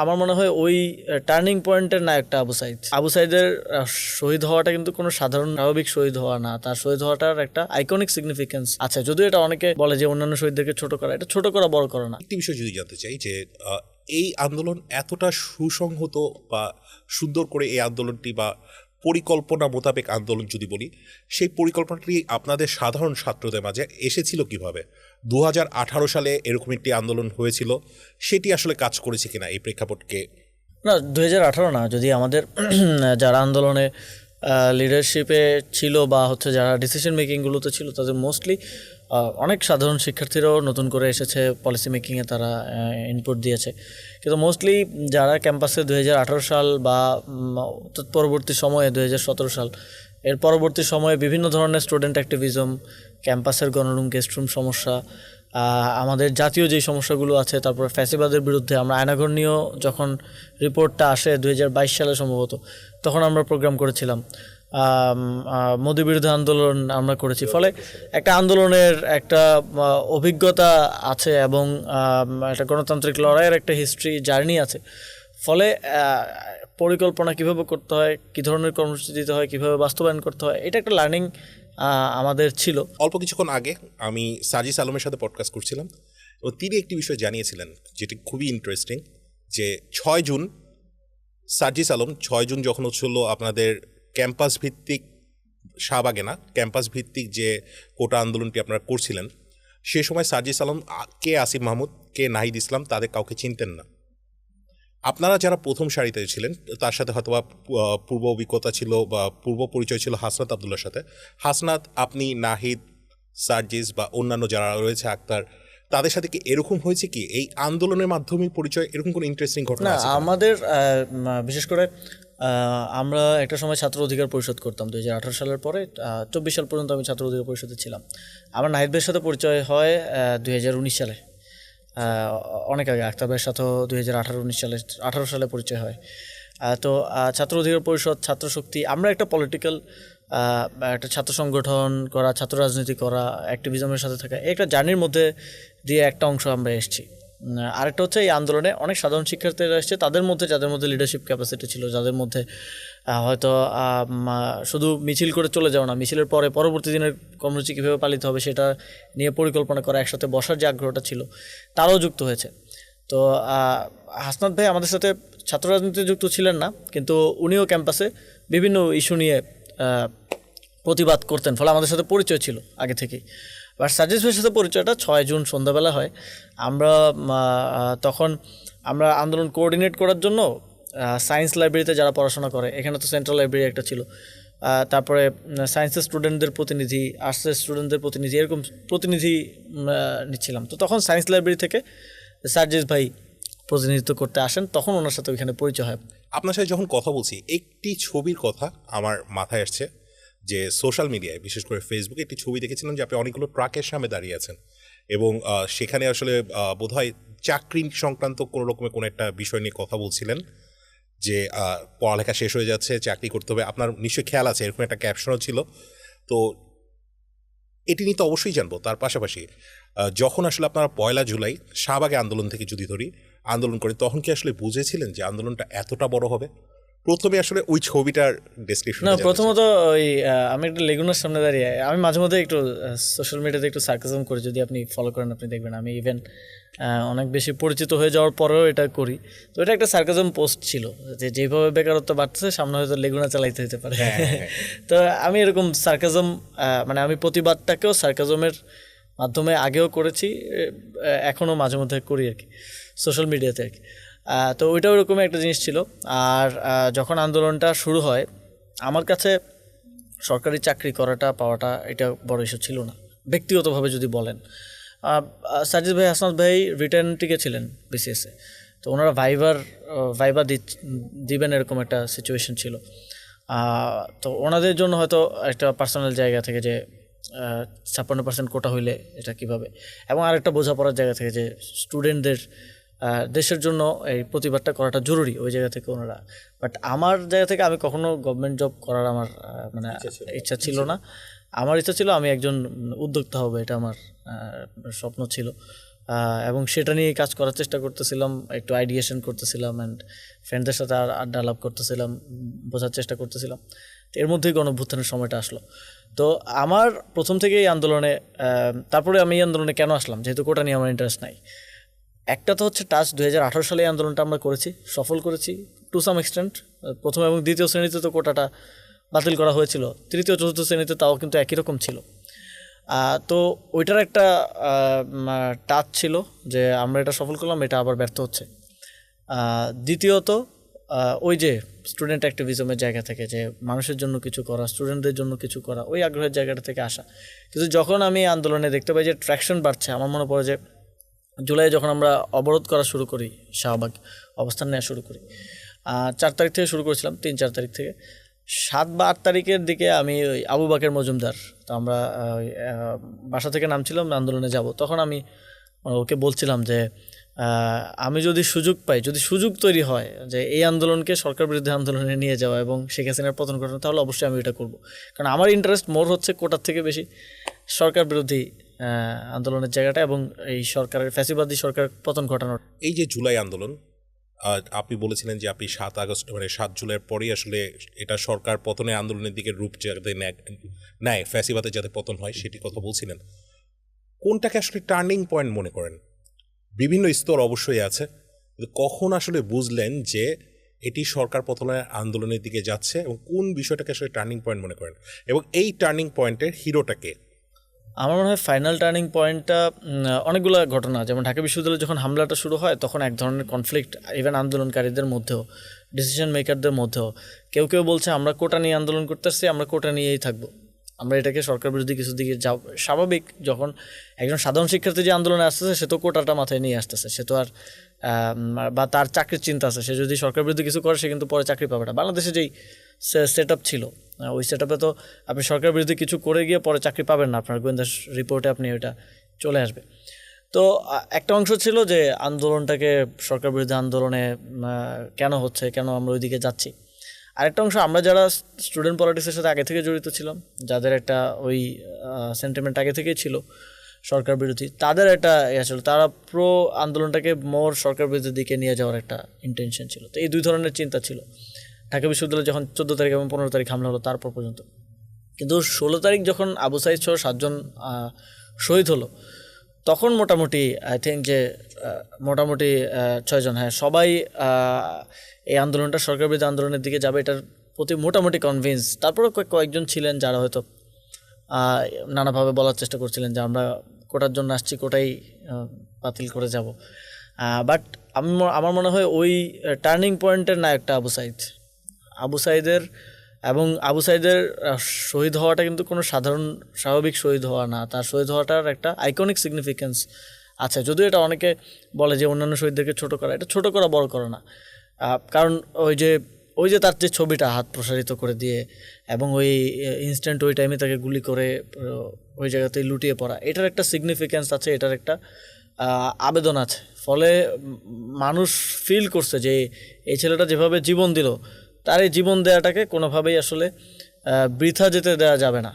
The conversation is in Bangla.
আমার মনে হয় ওই টার্নিং পয়েন্টের নায়কটা আবু সাইদ। আবু সাইদের শহীদ হওয়াটা কিন্তু কোনো সাধারণ স্বাভাবিক শহীদ হওয়া না, তার শহীদ হওয়াটার একটা আইকনিক সিগনিফিকেন্স আছে। যদিও এটা অনেকে বলে যে অন্যান্য শহীদদেরকে ছোট করা, এটা ছোট করা বড় করা না। একটি বিষয় যদি জানতে চাই যে এই আন্দোলন এতটা সুসংহত বা সুন্দর করে এই আন্দোলনটি বা পরিকল্পনা মোতাবেক আন্দোলন যদি বলি, সেই পরিকল্পনাটি আপনাদের সাধারণ ছাত্রদের মাঝে এসেছিল কিভাবে? 2018 সালে এরকম একটি আন্দোলন হয়েছিল, সেটি আসলে কাজ করেছে কিনা এই প্রেক্ষাপটকে? না, 2018 না, যদি আমাদের যারা আন্দোলনে লিডারশিপে ছিল বা যারা ডিসিশন মেকিংগুলোতে ছিল, তাদের মোস্টলি অনেক সাধারণ শিক্ষার্থীরাও নতুন করে এসেছে পলিসি মেকিংয়ে, তারা ইনপুট দিয়েছে। কিন্তু মোস্টলি যারা ক্যাম্পাসে 2018 সাল বা পরবর্তী সময়ে 2017 সাল এর পরবর্তী সময়ে বিভিন্ন ধরনের স্টুডেন্ট অ্যাক্টিভিজম, ক্যাম্পাসের গণরুম গেস্টরুম সমস্যা, আমাদের জাতীয় যেই সমস্যাগুলো আছে, তারপর ফ্যাসিবাদের বিরুদ্ধে আমরা আয়নাঘর নিয়েও যখন রিপোর্টটা আসে 2022 সালে সম্ভবত, তখন আমরা প্রোগ্রাম করেছিলাম। মোদি বিরোধী আন্দোলন আমরা করেছি। ফলে একটা আন্দোলনের একটা অভিজ্ঞতা আছে এবং একটা গণতান্ত্রিক লড়াইয়ের একটা হিস্ট্রি জার্নি আছে। ফলে পরিকল্পনা কীভাবে করতে হয়, কী ধরনের কর্মসূচি দিতে হয়, কীভাবে বাস্তবায়ন করতে হয়, এটা একটা লার্নিং আমাদের ছিল। অল্প কিছুক্ষণ আগে আমি সাজিস আলমের সাথে পডকাস্ট করছিলাম এবং তিনি একটি বিষয় জানিয়েছিলেন যেটি খুবই ইন্টারেস্টিং, যে 6 জুন সাজিস আলম 6 জুন যখন হচ্ছিল আপনাদের ক্যাম্পাস ভিত্তিক, শাহবাগে না, ক্যাম্পাস ভিত্তিক যে কোটা আন্দোলনটি আপনারা করছিলেন, সে সময় সাজিস আলম, কে আসিফ মাহমুদ, কে নাহিদ ইসলাম, তাদের কাউকে চিনতেন না। আপনারা যারা প্রথম সারিতে ছিলেন, তার সাথে হয়তো পূর্ব অভিজ্ঞতা ছিল বা পূর্ব পরিচয় ছিল হাসনাত আবদুল্লার সাথে। হাসনাত, আপনি, নাহিদ, সার্জিস বা অন্যান্য যারা রয়েছে, আক্তার, তাদের সাথে কি এরকম হয়েছে কি এই আন্দোলনের মাধ্যমে পরিচয়, এরকম কোনো ইন্টারেস্টিং ঘটনা না? আছে? আমাদের বিশেষ করে আমরা একটা সময় ছাত্র অধিকার পরিষদ করতাম 2018 সালের পরে। 24 সাল পর্যন্ত আমি ছাত্র অধিকার পরিষদে ছিলাম। আমার নাহিদ ভাইয়ের সাথে পরিচয় হয় 2019 সালে, অনেক আগে। আক্তার ভাইয়ের সাথেও 2018-19 সালে, 18 সালে পরিচয় হয়। তো ছাত্র অধিকার পরিষদ, ছাত্র শক্তি, আমরা একটা পলিটিক্যাল একটা ছাত্র সংগঠন করা, ছাত্র রাজনীতি করা, অ্যাক্টিভিজমের সাথে থাকা, একটা জার্নির মধ্যে দিয়ে একটা অংশ আমরা এসেছি। আরেকটা হচ্ছে এই আন্দোলনে অনেক সাধারণ শিক্ষার্থীরা এসেছে, তাদের মধ্যে যাদের মধ্যে লিডারশিপ ক্যাপাসিটি ছিল, যাদের মধ্যে হয়তো শুধু মিছিল করে চলে যাও না, মিছিলের পরে পরবর্তী দিনের কর্মসূচি কীভাবে পালিত হবে সেটা নিয়ে পরিকল্পনা করা, একসাথে বসার যে আগ্রহটা ছিল, তারাও যুক্ত হয়েছে। তো হাসনাত ভাই আমাদের সাথে ছাত্র রাজনীতিতে যুক্ত ছিলেন না, কিন্তু উনিও ক্যাম্পাসে বিভিন্ন ইস্যু নিয়ে প্রতিবাদ করতেন, ফলে আমাদের সাথে পরিচয় ছিল আগে থেকেই। বাট সাজিস ভাইয়ের সাথে পরিচয়টা 6 জুন সন্ধ্যাবেলা হয়। তখন আমরা আন্দোলন কোঅর্ডিনেট করার জন্য সায়েন্স লাইব্রেরিতে যারা পড়াশোনা করে, এখানে তো সেন্ট্রাল লাইব্রেরি একটা ছিল, তারপরে সায়েন্সের স্টুডেন্টদের প্রতিনিধি, আর্টসের স্টুডেন্টদের প্রতিনিধি, এরকম প্রতিনিধি নিচ্ছিলাম। তো তখন সায়েন্স লাইব্রেরি থেকে সার্জিস ভাই প্রতিনিধিত্ব করতে আসেন, তখন ওনার সাথে ওইখানে পরিচয় হয়। আপনার সাথে যখন কথা বলছি, একটি ছবির কথা আমার মাথায় আসছে, যে সোশ্যাল মিডিয়ায় বিশেষ করে ফেসবুকে একটি ছবি দেখেছিলাম যে আপনি অনেকগুলো ট্রাকের সামনে দাঁড়িয়ে আছেন এবং সেখানে আসলে বোধহয় চাকরি সংক্রান্ত কোনো রকমের কোনো একটা বিষয় নিয়ে কথা বলছিলেন, যে পড়ালেখা শেষ হয়ে যাচ্ছে, চাকরি করতে হবে। আপনার নিশ্চয়ই খেয়াল আছে, এরকম একটা ক্যাপশনও ছিল। তো এটি নিয়ে তো অবশ্যই জানবো। তার পাশাপাশি যখন আসলে আপনারা 1 জুলাই শাহবাগে আন্দোলন থেকে যদি ধরি, আন্দোলন করেন, তখন কি আসলে বুঝেছিলেন যে আন্দোলনটা এতটা বড় হবে? প্রথমে আসলে ওই ছবিটার ডেসক্রিপশন। না, প্রথমত ওই আমি একটা লেগুনার সামনে দাঁড়িয়ে, আমি মাঝে মধ্যে একটু সোশ্যাল মিডিয়াতে একটু সার্কাজম করি, যদি আপনি ফলো করেন আপনি দেখবেন আমি ইভেন অনেক বেশি পরিচিত হয়ে যাওয়ার পরেও এটা করি। তো এটা একটা সার্কাজম পোস্ট ছিল, যে যেভাবে বেকারত্ব বাড়তেছে সামনে হয়তো লেগুনা চালাইতে হতে পারে। তো আমি এরকম সার্কাজম, মানে আমি প্রতিবাদটাকেও সার্কাজমের মাধ্যমে আগেও করেছি, এখনও মাঝে মধ্যে করি আর কি, সোশ্যাল মিডিয়াতে আর কি। তো ওইটাও ওরকম একটা জিনিস ছিল। আর যখন আন্দোলনটা শুরু হয়, আমার কাছে সরকারি চাকরি করাটা পাওয়াটা এটা বড় ইস্যু ছিল না ব্যক্তিগতভাবে যদি বলেন। সাজিদ ভাই, হাসনাত ভাই রিটার্ন টিকে ছিলেন বিসিএসে, তো ওনারা ভাইবা দিবেন এরকম একটা সিচুয়েশন ছিল। তো ওনাদের জন্য হয়তো একটা পার্সোনাল জায়গা থেকে যে 56% কোটা হইলে এটা কিভাবে, এবং আরেকটা বোঝাপড়ার জায়গা থেকে যে স্টুডেন্টদের দেশের জন্য এই প্রতিবাদটা করাটা জরুরি, ওই জায়গা থেকে ওনারা। বাট আমার জায়গা থেকে আমি কখনো গভর্নমেন্ট জব করার আমার মানে ইচ্ছা ছিল না। আমার ইচ্ছা ছিল আমি একজন উদ্যোক্তা হব, এটা আমার স্বপ্ন ছিল। এবং সেটা নিয়ে কাজ করার চেষ্টা করতেছিলাম, একটু আইডিয়েশন করতেছিলাম অ্যান্ড ফ্রেন্ডদের সাথে আড্ডা আলাপ করতেছিলাম, বোঝার চেষ্টা করতেছিলাম। তো এর মধ্যেই গণঅভ্যুত্থানের সময়টা আসলো। তো আমার প্রথম থেকেই এই আন্দোলনে, তারপরে আমি এই আন্দোলনে কেন আসলাম, যেহেতু কোটা নিয়ে আমার ইন্টারেস্ট নাই। একটা তো হচ্ছে টাচ 2018 সালে এই আন্দোলনটা আমরা করেছি, সফল করেছি টু সাম এক্সটেন্ট। প্রথম এবং দ্বিতীয় শ্রেণীতে তো কোটাটা বাতিল করা হয়েছিল, তৃতীয় চতুর্থ শ্রেণীতে তাও কিন্তু একই রকম ছিল। তো ওইটার একটা টাচ ছিল যে আমরা এটা সফল করলাম, এটা আবার ব্যর্থ হচ্ছে। দ্বিতীয়ত ওই যে স্টুডেন্ট অ্যাক্টিভিজমের জায়গা থেকে যে মানুষের জন্য কিছু করা, স্টুডেন্টদের জন্য কিছু করা, ওই আগ্রহের জায়গাটা থেকে আসা। কিন্তু যখন আমি আন্দোলনে দেখতে পাই যে ট্র্যাকশন বাড়ছে, আমার মনে পড়ে যে জুলাই যখন আমরা অবরোধ করা শুরু করি, শাহবাগ অবস্থান নেওয়া শুরু করি, 4 তারিখ থেকে শুরু করেছিলাম, 3-4 তারিখ থেকে 7 বা 8 তারিখের দিকে আমি ওই আবু বাকের মজুমদার, তো আমরা বাসা থেকে নামছিলাম আন্দোলনে যাব, তখন আমি ওকে বলছিলাম যে আমি যদি সুযোগ পাই, যদি সুযোগ তৈরি হয় যে এই আন্দোলনকে সরকার বিরোধী আন্দোলনে নিয়ে যাওয়া এবং শেখ হাসিনার পতন ঘটানো, তাহলে অবশ্যই আমি এটা করব। কারণ আমার ইন্টারেস্ট মোর হচ্ছে কোটার থেকে বেশি সরকার বিরোধী আন্দোলনের জায়গাটা এবং এই সরকারের ফ্যাসিবাদী সরকার পতন ঘটানোর। এই যে জুলাই আন্দোলন, আপনি বলেছিলেন যে আপনি 7 আগস্ট মানে 7 জুলাইয়ের পরেই আসলে এটা সরকার পতনের আন্দোলনের দিকে রূপ যাতে নেয়, ফ্যাসিবাদে যাতে পতন হয় সেটি কথা বলছিলেন। কোনটাকে আসলে টার্নিং পয়েন্ট মনে করেন? বিভিন্ন স্তর অবশ্যই আছে, কিন্তু কখন আসলে বুঝলেন যে এটি সরকার পতনের আন্দোলনের দিকে যাচ্ছে এবং কোন বিষয়টাকে আসলে টার্নিং পয়েন্ট মনে করেন, এবং এই টার্নিং পয়েন্টের হিরোটাকে? আমার মনে হয় ফাইনাল টার্নিং পয়েন্টটা অনেকগুলো ঘটনা, যেমন ঢাকা বিশ্ববিদ্যালয়ে যখন হামলাটা শুরু হয় তখন এক ধরনের কনফ্লিক্ট ইভেন আন্দোলনকারীদের মধ্যেও, ডিসিশন মেকারদের মধ্যেও। কেউ কেউ বলছে আমরা কোটা নিয়ে আন্দোলন করতে আসছি, আমরা কোটা নিয়েই থাকবো, আমরা এটাকে সরকার বিরোধী কিছু দিকে যাও। স্বাভাবিক, যখন একজন সাধারণ শিক্ষার্থী যে আন্দোলনে আসতেছে সে তো কোটাটা মাথায় নিয়ে আসতেছে, সে তো আর বা তার চাকরির চিন্তা আছে, সে যদি সরকার বিরোধী কিছু করে সে কিন্তু পরে চাকরি পাবে না। বাংলাদেশে যেই সেট আপ ছিল, ওই সেট আপে তো আপনি সরকার বিরোধী কিছু করে গিয়ে পরে চাকরি পাবেন না, আপনার গোয়েন্দা রিপোর্টে আপনি ওইটা চলে আসবে। তো একটা অংশ ছিল যে আন্দোলনটাকে সরকার বিরোধী আন্দোলনে কেন হচ্ছে, কেন আমরা ওইদিকে যাচ্ছি। আরেকটা অংশ আমরা যারা স্টুডেন্ট পলিটিক্সের সাথে আগে থেকে জড়িত ছিলাম, যাদের একটা ওই সেন্টিমেন্ট আগে থেকেই ছিল সরকার বিরোধী, তাদের একটা ছিল, তারা প্রো আন্দোলনটাকে মোর সরকার বিরোধীর দিকে নিয়ে যাওয়ার একটা ইন্টেনশন ছিল। তো এই দুই ধরনের চিন্তা ছিল ঢাকা বিশ্ববিদ্যালয়ে যখন 14 তারিখ এবং 15 তারিখ হামলা হলো তারপর পর্যন্ত। কিন্তু 16 তারিখ যখন আবু সাইদ সহ 7 জন শহীদ হলো, তখন মোটামুটি আই থিঙ্ক যে মোটামুটি 6 জন, হ্যাঁ, সবাই এই আন্দোলনটা সরকার বিরোধী আন্দোলনের দিকে যাবে এটার প্রতি মোটামুটি কনভিন্স। তারপরে কয়েকজন ছিলেন যারা হয়তো নানাভাবে বলার চেষ্টা করছিলেন যে আমরা কোটার জন্য আসছি, কোটাই বাতিল করে যাব। বাট আমার মনে হয় ওই টার্নিং পয়েন্টের নায়কটা আবু সাইদ। আবু সাইদের শহীদ হওয়াটা কিন্তু কোনো সাধারণ স্বাভাবিক শহীদ হওয়া না, তার শহীদ হওয়াটার একটা আইকনিক সিগনিফিকেন্স আছে। যদিও এটা অনেকে বলে যে অন্যান্য শহীদদেরকে ছোট করা, এটা ছোট করা বড় করা না। কারণ ওই যে তার যে ছবিটা হাত প্রসারিত করে দিয়ে এবং ওই ইনস্ট্যান্ট ওই টাইমে তাকে গুলি করে ওই জায়গাতেই লুটিয়ে পড়া, এটার একটা সিগনিফিকেন্স আছে, এটার একটা আবেদন আছে। ফলে মানুষ ফিল করছে যে এই ছেলেটা যেভাবে জীবন দিল, তার এই জীবন দেওয়াটাকে কোনোভাবেই আসলে বৃথা যেতে দেওয়া যাবে না।